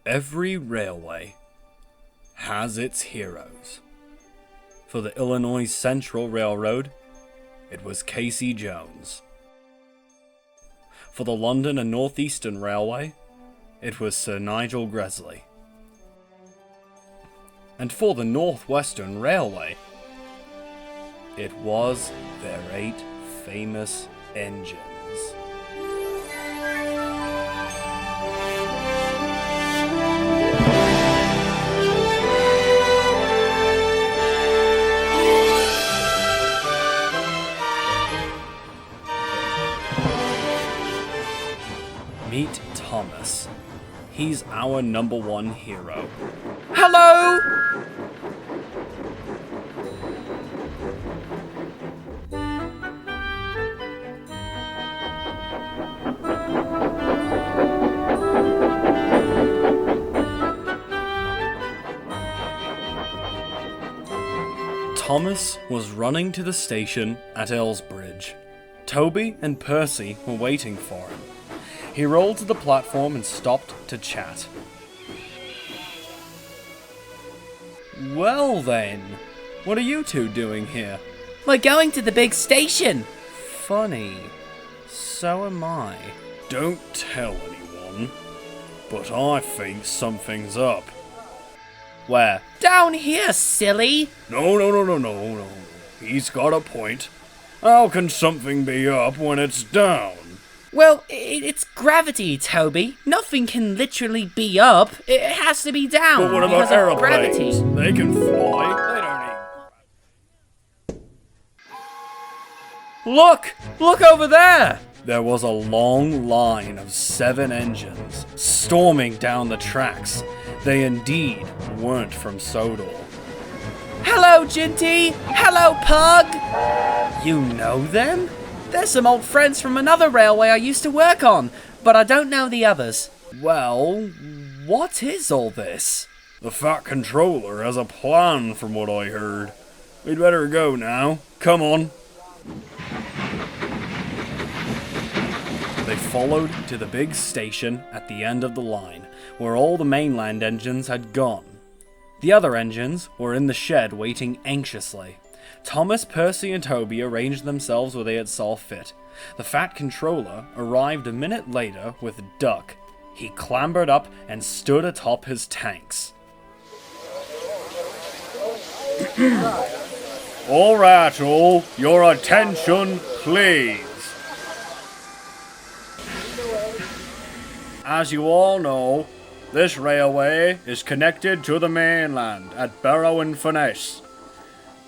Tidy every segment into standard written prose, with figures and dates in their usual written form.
Every railway has its heroes. For the Illinois Central Railroad, it was Casey Jones. For the London and Northeastern Railway, it was Sir Nigel Gresley. And for the Northwestern Railway, it was their 8 famous engines. Meet Thomas. He's our #1 hero. Hello! Thomas was running to the station at Elsbridge. Toby and Percy were waiting for him. He rolled to the platform and stopped to chat. Well then, what are you two doing here? We're going to the big station. Funny. So am I. Don't tell anyone, but I think something's up. Where? Down here, silly. No. He's got a point. How can something be up when it's down? Well, it's gravity, Toby. Nothing can literally be up. It has to be down. But what about because of aeroplanes? gravity. They can fly. They don't need... Look over there! There was a long line of 7 engines storming down the tracks. They indeed weren't from Sodor. Hello, Ginty. Hello, Pug. You know them? They're some old friends from another railway I used to work on, but I don't know the others. Well, what is all this? The Fat Controller has a plan from what I heard. We'd better go now. Come on. They followed to the big station at the end of the line, where all the mainland engines had gone. The other engines were in the shed waiting anxiously. Thomas, Percy, and Toby arranged themselves where they had saw fit. The Fat Controller arrived a minute later with Duck. He clambered up and stood atop his tanks. All right, all. Your attention, please. As you all know, this railway is connected to the mainland at Barrow-in-Furness.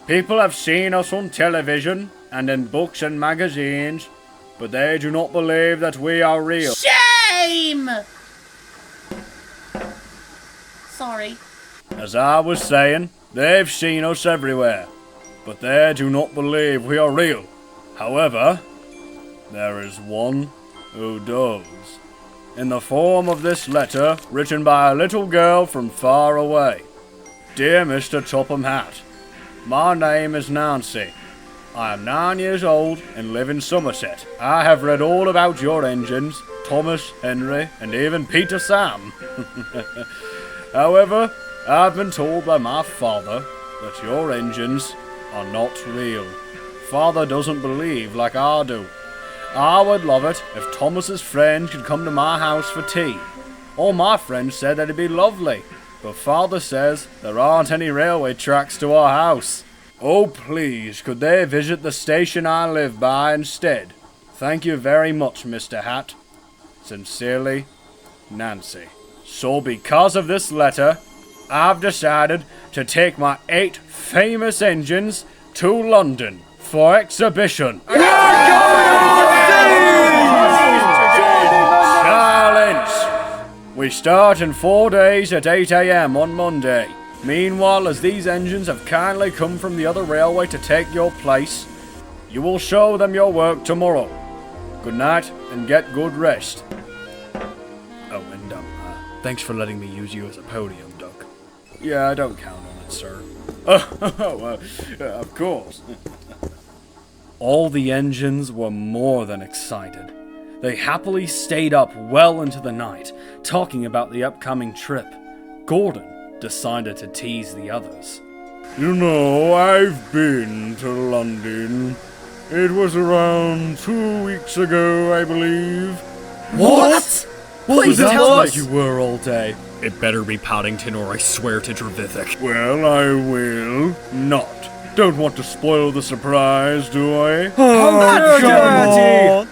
People have seen us on television and in books and magazines, but they do not believe that we are real. Shame! Sorry. As I was saying, they've seen us everywhere, but they do not believe we are real. However, there is one who does. In the form of this letter written by a little girl from far away. Dear Mr. Topham Hatt, my name is Nancy. I am 9 years old and live in Somerset. I have read all about your engines, Thomas, Henry, and even Peter Sam. However, I've been told by my father that your engines are not real. Father doesn't believe like I do. I would love it if Thomas's friends could come to my house for tea. All my friends said that it'd be lovely, but Father says there aren't any railway tracks to our house. Oh please, could they visit the station I live by instead? Thank you very much, Mr. Hatt. Sincerely, Nancy. So because of this letter, I've decided to take my 8 famous engines to London for exhibition. Silence! We start in 4 days at 8 a.m. on Monday. Meanwhile, as these engines have kindly come from the other railway to take your place, you will show them your work tomorrow. Good night and get good rest. Oh, and thanks for letting me use you as a podium, Duck. Yeah, I don't count on it, sir. Of course. All the engines were more than excited. They happily stayed up well into the night, talking about the upcoming trip. Gordon decided to tease the others. You know, I've been to London. It was around 2 weeks ago, I believe. What? Please That's tell like us. you were all day. It better be Paddington or I swear to Dravithic. Well, I will not. Don't want to spoil the surprise, do I? Dirty!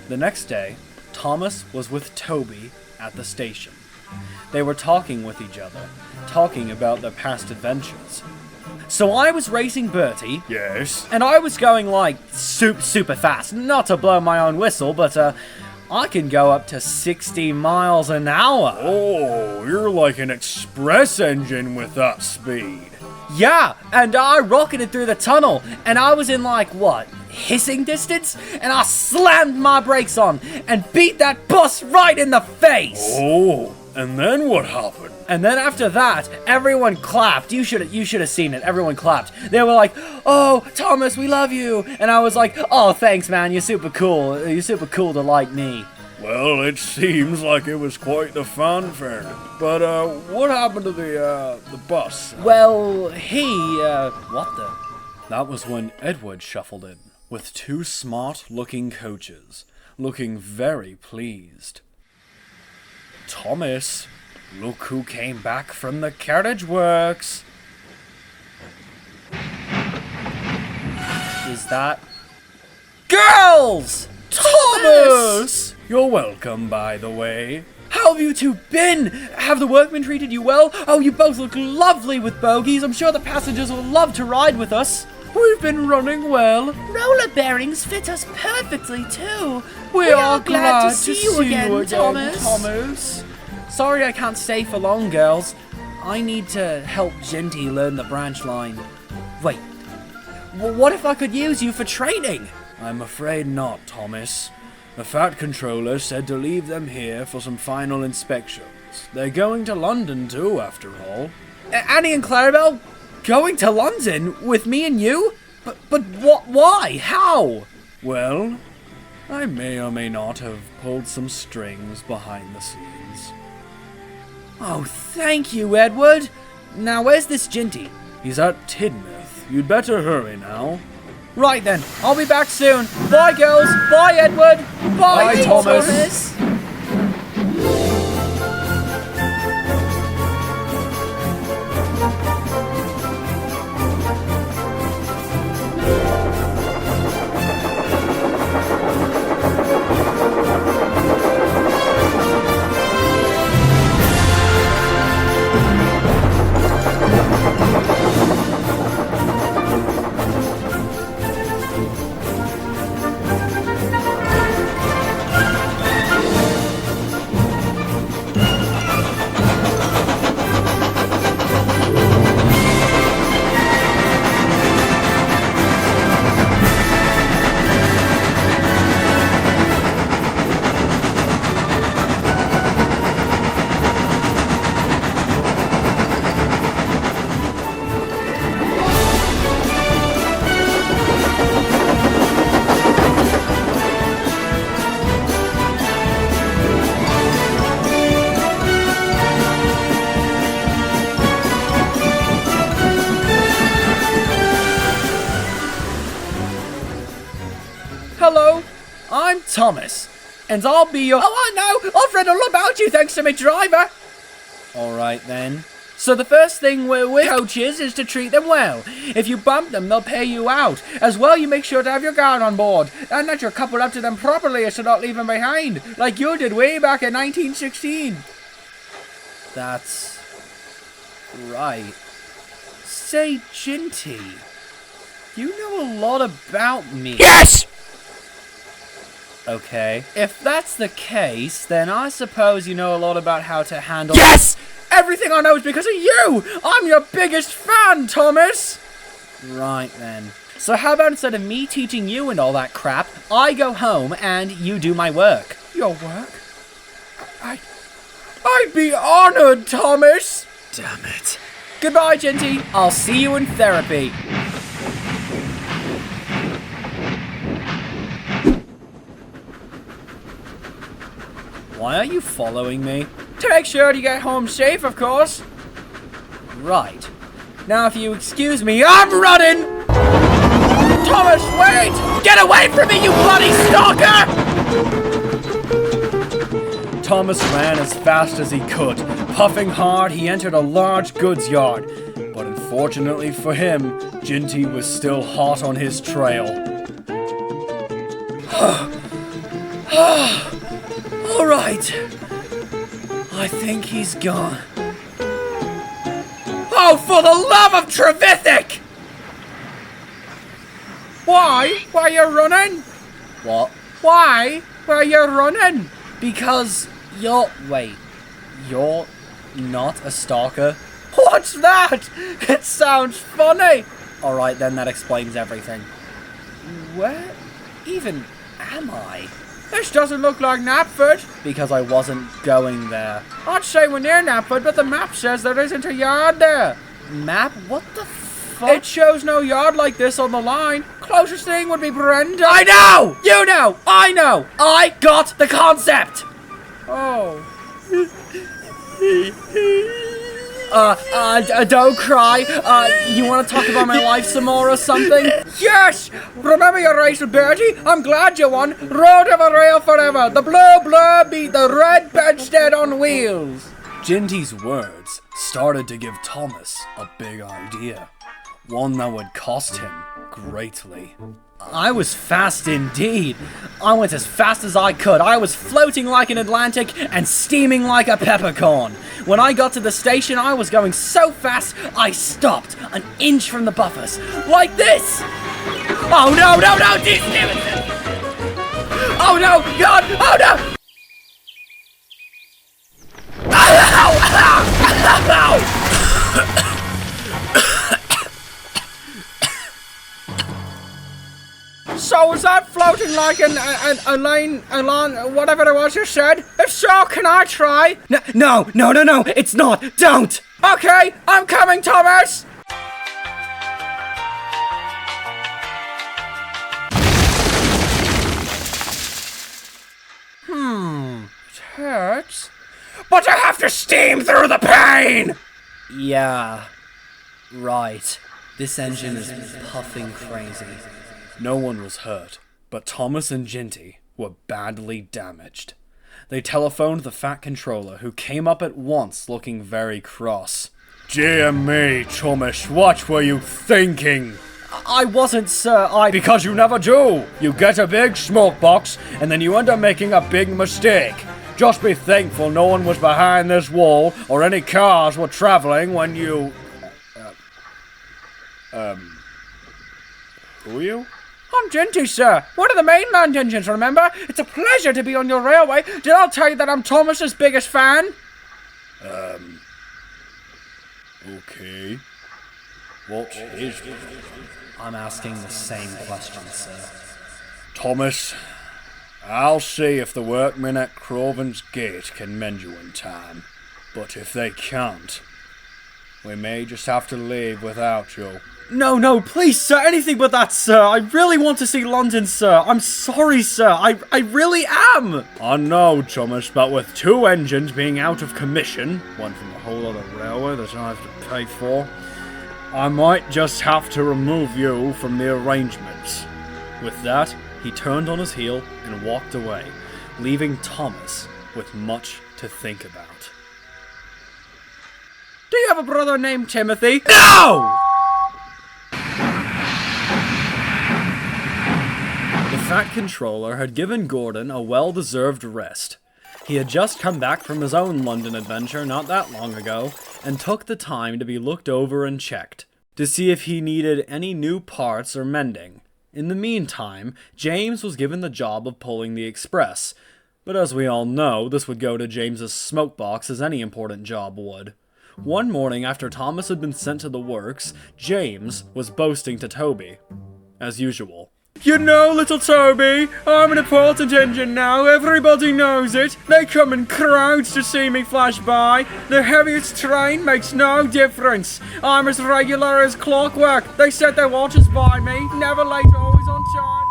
The next day, Thomas was with Toby at the station. They were talking with each other, talking about their past adventures. So I was racing Bertie, Yes. and I was going like super fast. Not to blow my own whistle, but I can go up to 60 miles an hour. Oh, you're like an express engine with that speed. Yeah, and I rocketed through the tunnel, and I was in like, what, hissing distance? And I slammed my brakes on and beat that bus right in the face! Oh, and then what happened? And then after that, everyone clapped. You should have seen it. Everyone clapped. They were like, "Oh, Thomas, we love you." And I was like, "Oh, thanks, man. You're super cool. You're super cool to like me." Well, it seems like it was quite the fanfare. But, what happened to the bus? Well, what the? That was when Edward shuffled in, with two smart-looking coaches, looking very pleased. "Thomas, look who came back from the carriage works." Is that... Girls! Thomas! You're welcome, by the way. How have you two been? Have the workmen treated you well? Oh, you both look lovely with bogies. I'm sure the passengers will love to ride with us. We've been running well. Roller bearings fit us perfectly, too. We are glad to see you again, Thomas. Sorry I can't stay for long, girls. I need to help Genty learn the branch line. Wait, what if I could use you for training? I'm afraid not, Thomas. The Fat Controller said to leave them here for some final inspections. They're going to London too, after all. Annie and Clarabelle? Going to London? With me and you? But what? Why? How? Well, I may or may not have pulled some strings behind the scenes. Oh, thank you, Edward. Now, where's this Ginty? He's at Tidmouth. You'd better hurry now. Right then, I'll be back soon. Bye, girls. Bye, Edward. Bye, Thomas. Hello, I'm Thomas, and I'll be your... Oh, I know! I've read all about you thanks to my driver! Alright then. So the first thing with coaches is to treat them well. If you bump them, they'll pay you out. As well, you make sure to have your guard on board, and that you're coupled up to them properly so not leave them behind, like you did way back in 1916. That's... right. Say, Ginty, you know a lot about me. Yes! Okay. If that's the case, then I suppose you know a lot about how to handle... Yes! Everything I know is because of you! I'm your biggest fan, Thomas! Right then. So how about instead of me teaching you and all that crap, I go home and you do my work? Your work? I'd be honored, Thomas! Damn it. Goodbye, Ginty. I'll see you in therapy. Why are you following me? To make sure you get home safe, of course. Right. Now if you excuse me, I'm running! Thomas, wait! Get away from me, you bloody stalker! Thomas ran as fast as he could. Puffing hard, he entered a large goods yard. But unfortunately for him, Ginty was still hot on his trail. Alright. I think he's gone. Oh, for the love of Trevithick! Why? Why you running? What? Why? Why you running? Because you're... Wait. You're not a stalker? What's that? It sounds funny. Alright then, that explains everything. Where Even am I? This doesn't look like Knapford. Because I wasn't going there. I'd say we're near Knapford, but the map says there isn't a yard there. Map? What the fuck? It shows no yard like this on the line. Closest thing would be Brenda. I know! You know! I know! I got the concept! Oh. Don't cry. You want to talk about my life some more or something? Yes! Remember your race with Bertie? I'm glad you won. Road over rail forever. The blue blur beat the red bedstead on wheels. Ginty's words started to give Thomas a big idea. One that would cost him greatly. I was fast indeed. I went as fast as I could. I was floating like an Atlantic and steaming like a peppercorn. When I got to the station, I was going so fast, I stopped an inch from the buffers. Like this! Oh no, no, no! Oh no, God! Oh no! Ow! Ow! So was that floating like a lane, whatever it was you said? If so, can I try? No, it's not! Don't! Okay, I'm coming, Thomas! It hurts. But I have to steam through the pain! Yeah, right. This engine is puffing crazy. No one was hurt, but Thomas and Ginty were badly damaged. They telephoned the Fat Controller, who came up at once looking very cross. Dear me, Thomas, what were you thinking? I wasn't, sir, Because you never do! You get a big smoke box, and then you end up making a big mistake. Just be thankful no one was behind this wall, or any cars were traveling when you... Who are you? I'm Ginty, sir. One of the mainland engines, remember? It's a pleasure to be on your railway. Did I tell you that I'm Thomas's biggest fan? Okay. What is... I'm asking the same question, sir. Thomas, I'll see if the workmen at Croven's Gate can mend you in time. But if they can't, we may just have to leave without you. No, please, sir, anything but that, sir. I really want to see London, sir. I'm sorry, sir. I really am. I know, Thomas, but with two engines being out of commission, one from a whole other railway that I have to pay for, I might just have to remove you from the arrangements. With that, he turned on his heel and walked away, leaving Thomas with much to think about. Do you have a brother named Timothy? No! The Fat Controller had given Gordon a well-deserved rest. He had just come back from his own London adventure not that long ago, and took the time to be looked over and checked, to see if he needed any new parts or mending. In the meantime, James was given the job of pulling the express, but as we all know, this would go to James's smokebox as any important job would. One morning after Thomas had been sent to the works, James was boasting to Toby. As usual. You know, little Toby, I'm an important engine now. Everybody knows it. They come in crowds to see me flash by. The heaviest train makes no difference. I'm as regular as clockwork. They set their watches by me. Never late, always on time.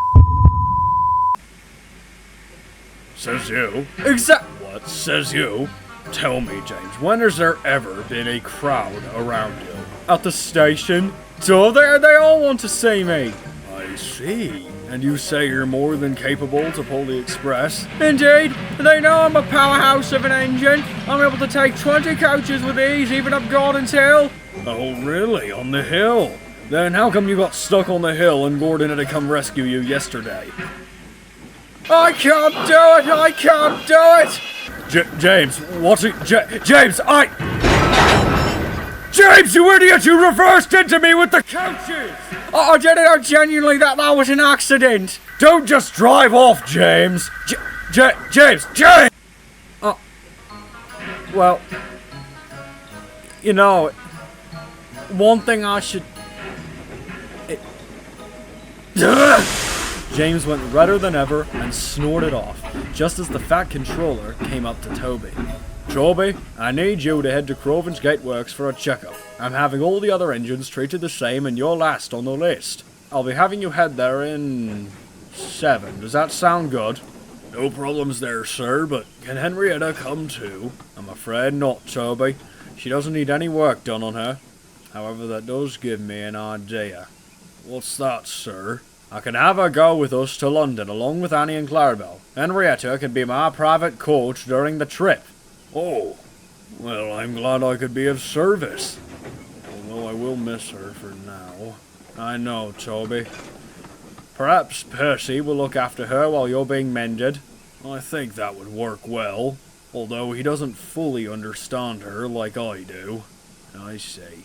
Says you. What? Says you. Tell me, James, when has there ever been a crowd around you? At the station. So they all want to see me. I see. And you say you're more than capable to pull the express? Indeed, they know I'm a powerhouse of an engine. I'm able to take 20 coaches with ease, even up Gordon's Hill. Oh, really? On the hill? Then how come you got stuck on the hill and Gordon had to come rescue you yesterday? I can't do it! I can't do it! James, what's it? James, James, you idiot! You reversed into me with the coaches! I did it genuinely, that was an accident. Don't just drive off, James! James! Well, you know, one thing I should... James went redder than ever and snorted off, just as the fat controller came up to Toby. Toby, I need you to head to Croven's Gateworks for a checkup. I'm having all the other engines treated the same and you're last on the list. I'll be having you head there in 7. Does that sound good? No problems there, sir, but can Henrietta come too? I'm afraid not, Toby. She doesn't need any work done on her. However, that does give me an idea. What's that, sir? I can have her go with us to London along with Annie and Clarabelle. Henrietta can be my private coach during the trip. Oh, well, I'm glad I could be of service. Although I will miss her for now. I know, Toby. Perhaps Percy will look after her while you're being mended. I think that would work well, although he doesn't fully understand her like I do. I see.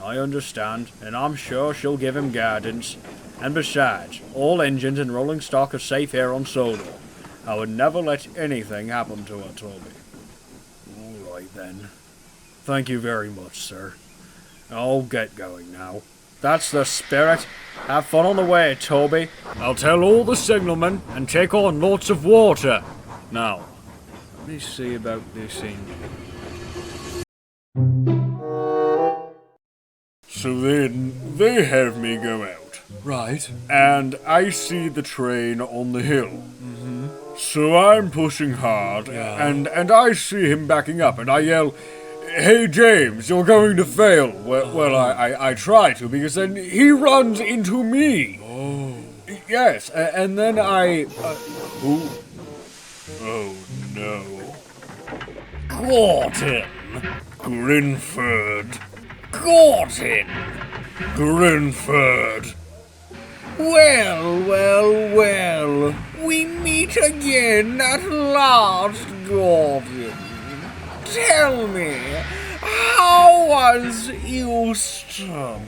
I understand, and I'm sure she'll give him guidance. And besides, all engines and rolling stock are safe here on Sodor. I would never let anything happen to her, Toby. All right, then. Thank you very much, sir. I'll get going now. That's the spirit. Have fun on the way, Toby. I'll tell all the signalmen and take on lots of water. Now, let me see about this engine. So then, they have me go out. Right. And I see the train on the hill. Mm-hmm. So I'm pushing hard, and I see him backing up, and I yell, "Hey James, you're going to fail." Well, I try to, because then he runs into me. Oh. Yes, and then oh no. Gordon! Grinford. Gordon! Grinford. Well, we meet again at last, Gordon. Tell me, how was Euston?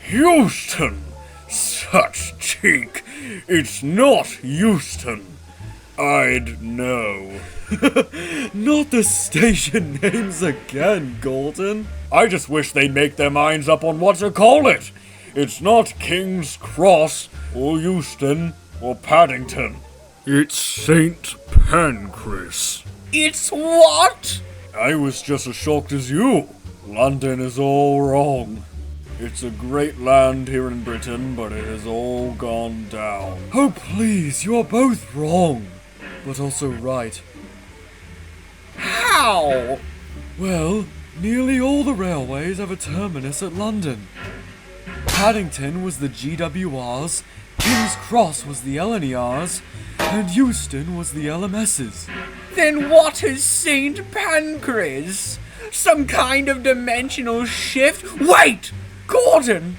Houston! Such cheek! It's not Houston. I'd know. Not the station names again, Gordon. I just wish they'd make their minds up on what to call it. It's not King's Cross, or Euston, or Paddington. It's St. Pancras. It's what? I was just as shocked as you. London is all wrong. It's a great land here in Britain, but it has all gone down. Oh, please, you are both wrong, but also right. How? Well, nearly all the railways have a terminus at London. Paddington was the GWRs, King's Cross was the LNERs, and Euston was the LMSs. Then what is St. Pancras? Some kind of dimensional shift? Wait! Gordon!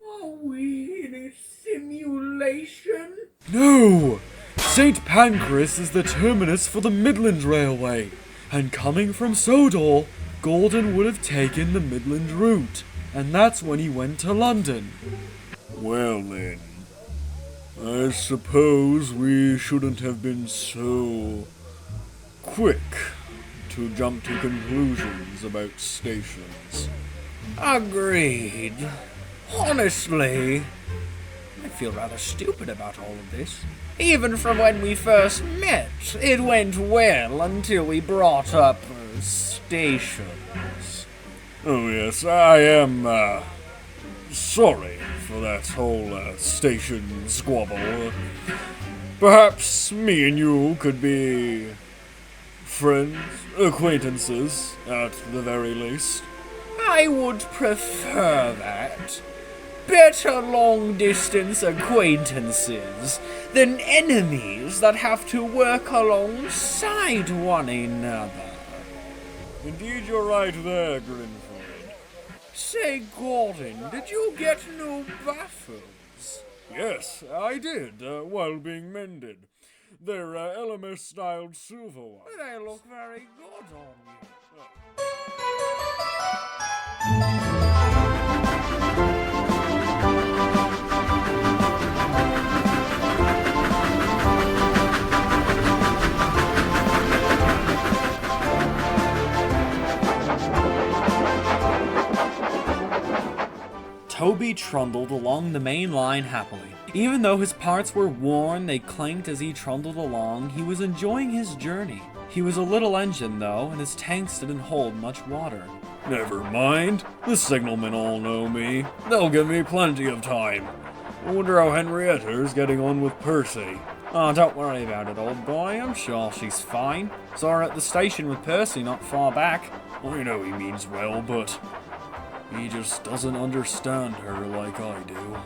Are we in a simulation? No! St. Pancras is the terminus for the Midland Railway, and coming from Sodor, Gordon would have taken the Midland route, and that's when he went to London. Well then, I suppose we shouldn't have been so quick to jump to conclusions about stations. Agreed. Honestly, I feel rather stupid about all of this. Even from when we first met, it went well until we brought up stations. Oh yes, I am, sorry for that whole, station squabble. Perhaps me and you could be friends, acquaintances, at the very least. I would prefer that. Better long-distance acquaintances than enemies that have to work alongside one another. Indeed, you're right there, Grinford. Say, Gordon, did you get new baffles? Yes, I did, while being mended. They're LMS-styled silver ones. They look very good on you. Toby trundled along the main line happily. Even though his parts were worn, they clanked as he trundled along. He was enjoying his journey. He was a little engine, though, and his tanks didn't hold much water. Never mind. The signalmen all know me. They'll give me plenty of time. I wonder how Henrietta's getting on with Percy. Oh, don't worry about it, old boy. I'm sure she's fine. Saw her at the station with Percy not far back. I know he means well, but he just doesn't understand her like I do.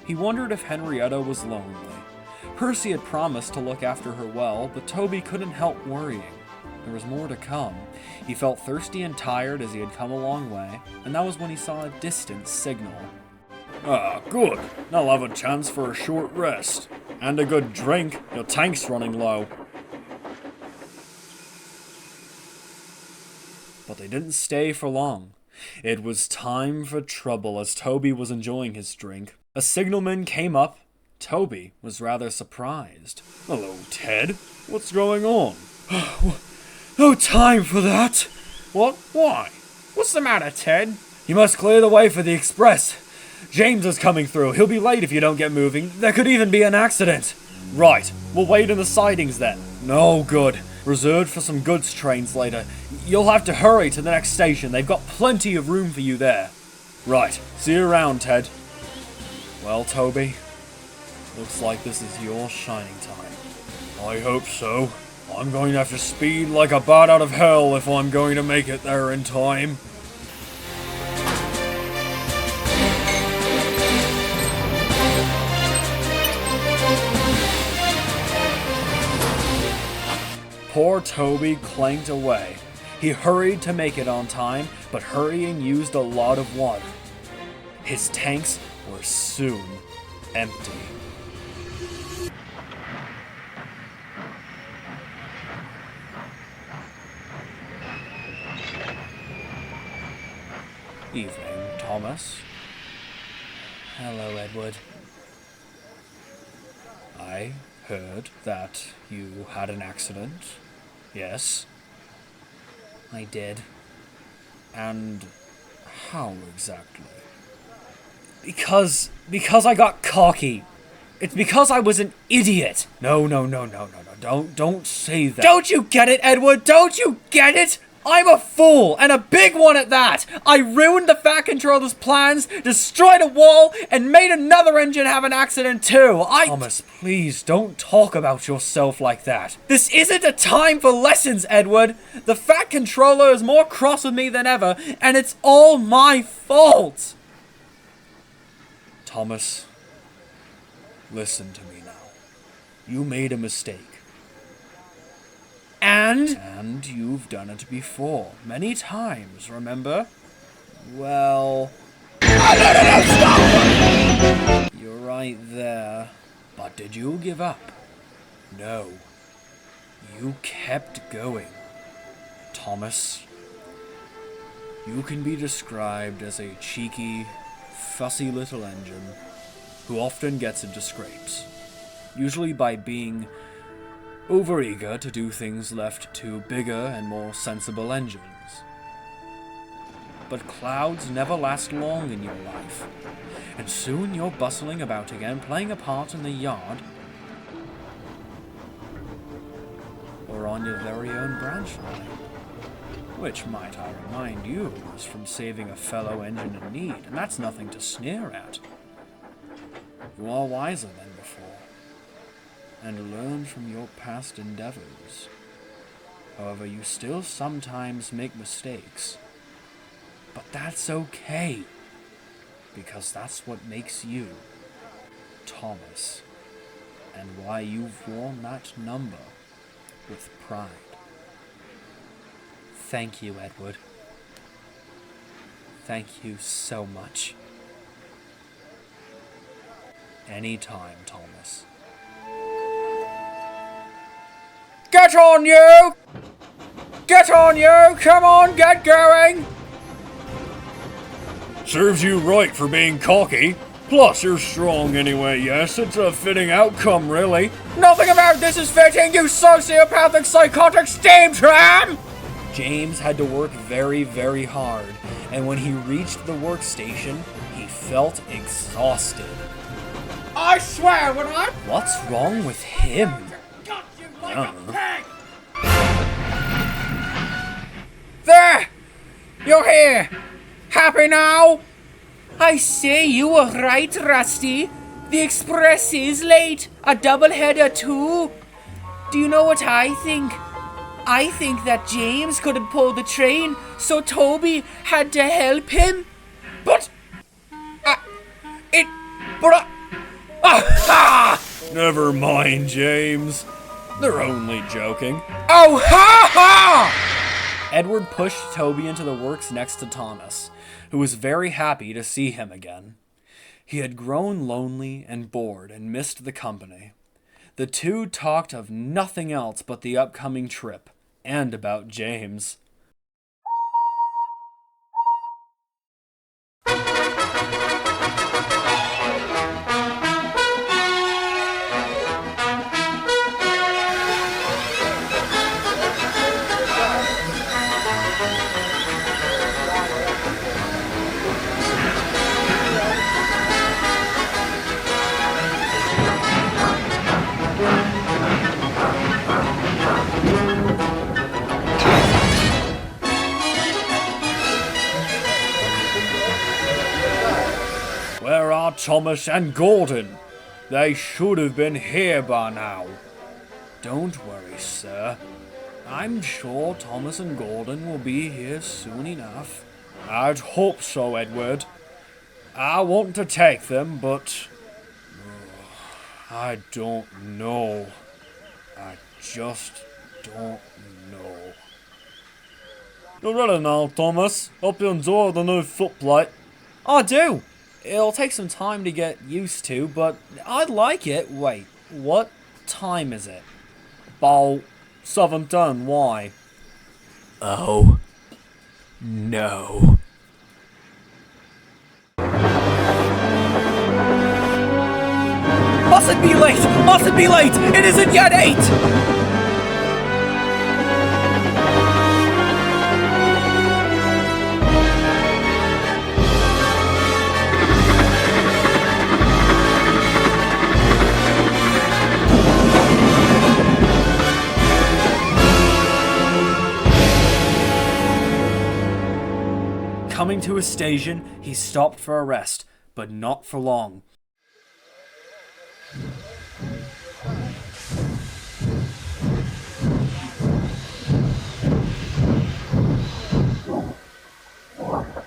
He wondered if Henrietta was lonely. Percy had promised to look after her well, but Toby couldn't help worrying. There was more to come. He felt thirsty and tired as he had come a long way, and that was when he saw a distant signal. Ah, good. I'll have a chance for a short rest. And a good drink. Your tank's running low. But they didn't stay for long. It was time for trouble as Toby was enjoying his drink. A signalman came up. Toby was rather surprised. Hello, Ted. What's going on? No time for that! What? Why? What's the matter, Ted? You must clear the way for the express. James is coming through. He'll be late if you don't get moving. There could even be an accident. Right, we'll wait in the sidings then. No good. Reserved for some goods trains later. You'll have to hurry to the next station. They've got plenty of room for you there. Right, see you around, Ted. Well, Toby, looks like this is your shining time. I hope so. I'm going to have to speed like a bat out of hell if I'm going to make it there in time. Poor Toby clanked away. He hurried to make it on time, but hurrying used a lot of water. His tanks were soon empty. Evening, Thomas. Hello, Edward. I heard that you had an accident. Yes, I did. And how exactly? Because I got cocky. It's because I was an idiot. No. Don't say that. Don't you get it, Edward? Don't you get it? I'm a fool, and a big one at that! I ruined the Fat Controller's plans, destroyed a wall, and made another engine have an accident too! Thomas, please, don't talk about yourself like that. This isn't a time for lessons, Edward! The Fat Controller is more cross with me than ever, and it's all my fault! Thomas, listen to me now. You made a mistake. And you've done it before. Many times, remember? Well... You're right there. But did you give up? No. You kept going. Thomas, you can be described as a cheeky, fussy little engine who often gets into scrapes. Usually by being overeager to do things left to bigger and more sensible engines. But clouds never last long in your life, and soon you're bustling about again, playing a part in the yard, or on your very own branch line, which, might I remind you, is from saving a fellow engine in need, and that's nothing to sneer at. You are wiser than before, and learn from your past endeavors. However, you still sometimes make mistakes. But that's okay, because that's what makes you Thomas, and why you've worn that number with pride. Thank you, Edward. Thank you so much. Anytime, Thomas. Get on, you! Get on, you! Come on, get going! Serves you right for being cocky. Plus, you're strong anyway, yes? It's a fitting outcome, really. Nothing about this is fitting, you sociopathic, psychotic steam tram! James had to work very, very hard, and when he reached the workstation, he felt exhausted. I swear when I What's wrong with him? got you like a pig! There! You're here! Happy now? I say, you were right, Rusty. The express is late. A doubleheader, too. Do you know what I think? I think that James couldn't pull the train, so Toby had to help him. But... Never mind, James. They're only joking. Oh, ha ha! Edward pushed Toby into the works next to Thomas, who was very happy to see him again. He had grown lonely and bored and missed the company. The two talked of nothing else but the upcoming trip, and about James. Where are Thomas and Gordon? They should have been here by now. Don't worry, sir. I'm sure Thomas and Gordon will be here soon enough. I'd hope so, Edward. I want to take them, but... I don't know. I just don't know. You're ready now, Thomas. Hope you enjoy the new footplate. I do. It'll take some time to get used to, but I like it. Wait, what time is it? About 7:10, why? Oh. No. Mustn't be late! Mustn't be late! It isn't yet 8! Coming to a station, he stopped for a rest, but not for long.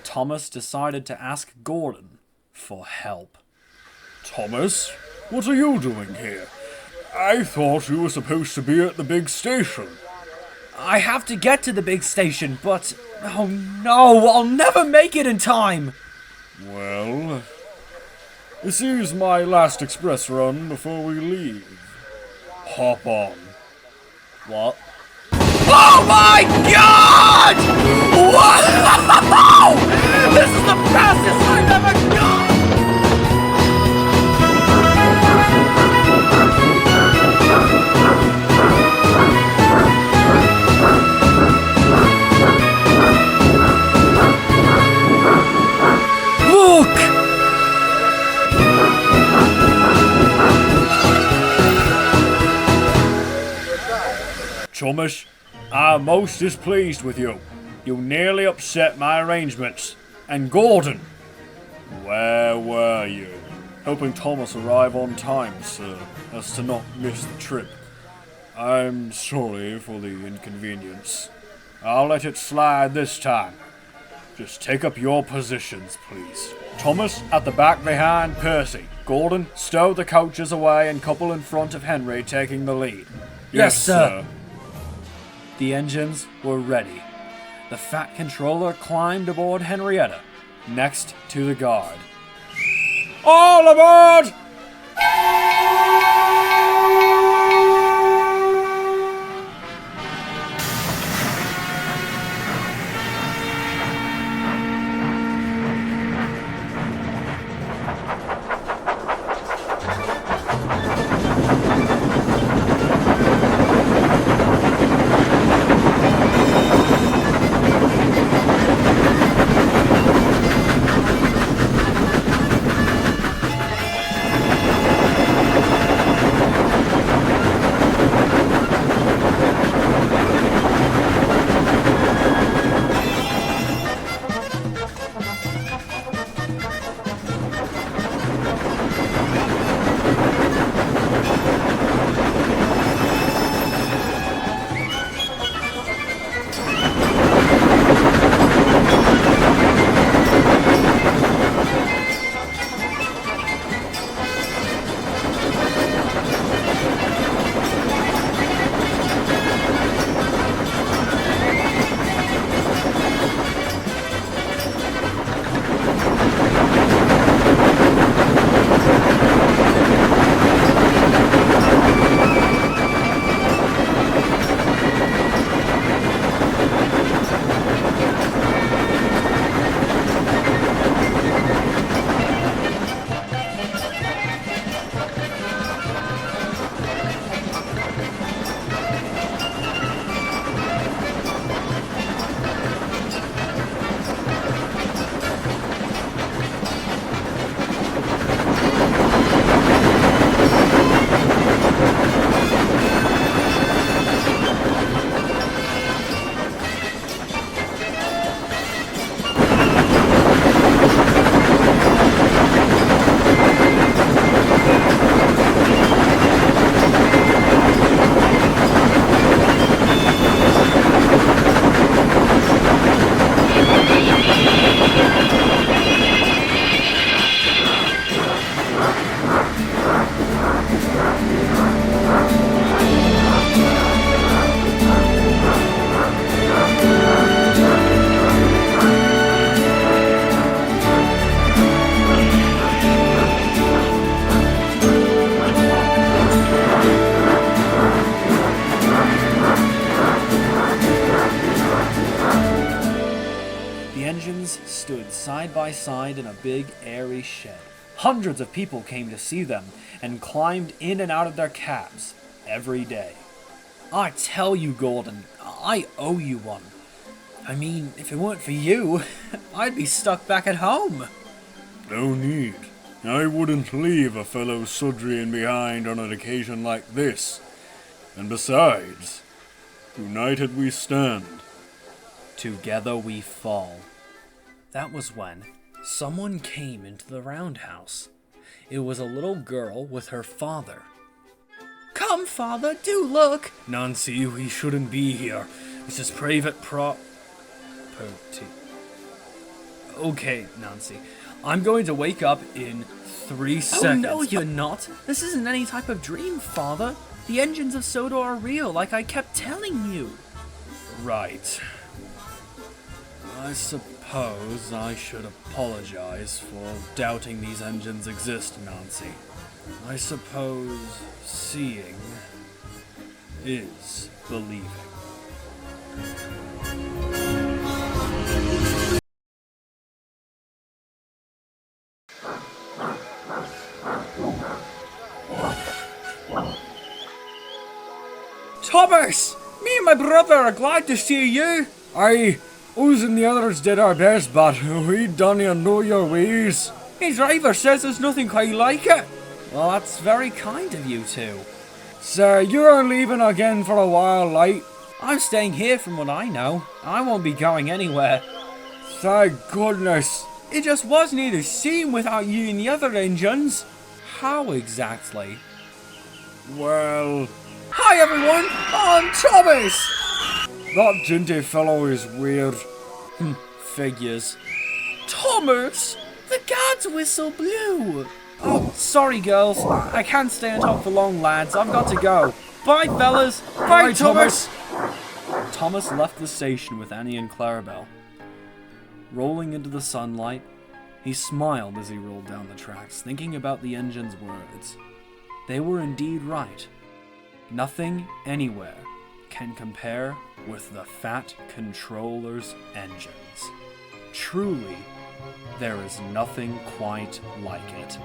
Thomas decided to ask Gordon for help. Thomas, what are you doing here? I thought you were supposed to be at the big station. I have to get to the big station, but... oh no, I'll never make it in time! Well, this is my last express run before we leave. Hop on. What? Oh my god! Wow! This is the fastest I've ever gone! Look! Thomas, I'm most displeased with you. You nearly upset my arrangements. And Gordon, where were you? Hoping Thomas arrive on time, sir, as to not miss the trip. I'm sorry for the inconvenience. I'll let it slide this time. Just take up your positions, please. Thomas, at the back behind Percy. Gordon, stow the coaches away and couple in front of Henry, taking the lead. Yes, sir. The engines were ready. The Fat Controller climbed aboard Henrietta, next to the guard. All aboard! Stood side by side in a big, airy shed. Hundreds of people came to see them and climbed in and out of their cabs every day. I tell you, Gordon, I owe you one. I mean, if it weren't for you, I'd be stuck back at home. No need. I wouldn't leave a fellow Sudrian behind on an occasion like this. And besides, united we stand. Together we fall. That was when someone came into the roundhouse. It was a little girl with her father. Come, father, do look! Nancy, we shouldn't be here. This is private property. Okay, Nancy. I'm going to wake up in 3 seconds. Oh, no, you're not. This isn't any type of dream, father. The engines of Sodor are real, like I kept telling you. Right. I suppose I should apologize for doubting these engines exist, Nancy. I suppose seeing is believing. Thomas! Me and my brother are glad to see you! Aye, us and the others did our best, but we don't even know your ways. His driver says there's nothing quite like it. Well, that's very kind of you two. Sir, you're leaving again for a while, like? I'm staying here from what I know. I won't be going anywhere. Thank goodness. It just wasn't either seen without you and the other engines. How exactly? Well... Hi everyone, I'm Thomas! That Dinty fellow is weird. Figures. Thomas! The guard's whistle blew! Oh, sorry girls. I can't stay on top for long, lads. I've got to go. Bye, fellas! Bye, Thomas! Thomas left the station with Annie and Clarabelle. Rolling into the sunlight, he smiled as he rolled down the tracks, thinking about the engine's words. They were indeed right. Nothing anywhere can compare with the Fat Controller's engines. Truly, there is nothing quite like it.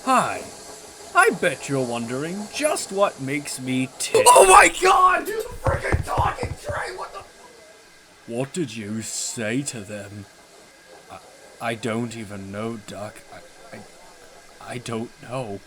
Hi. I bet you're wondering just what makes me tick. Oh my god! You're the freaking talking train! What the? What did you say to them? I don't even know, Duck. I don't know.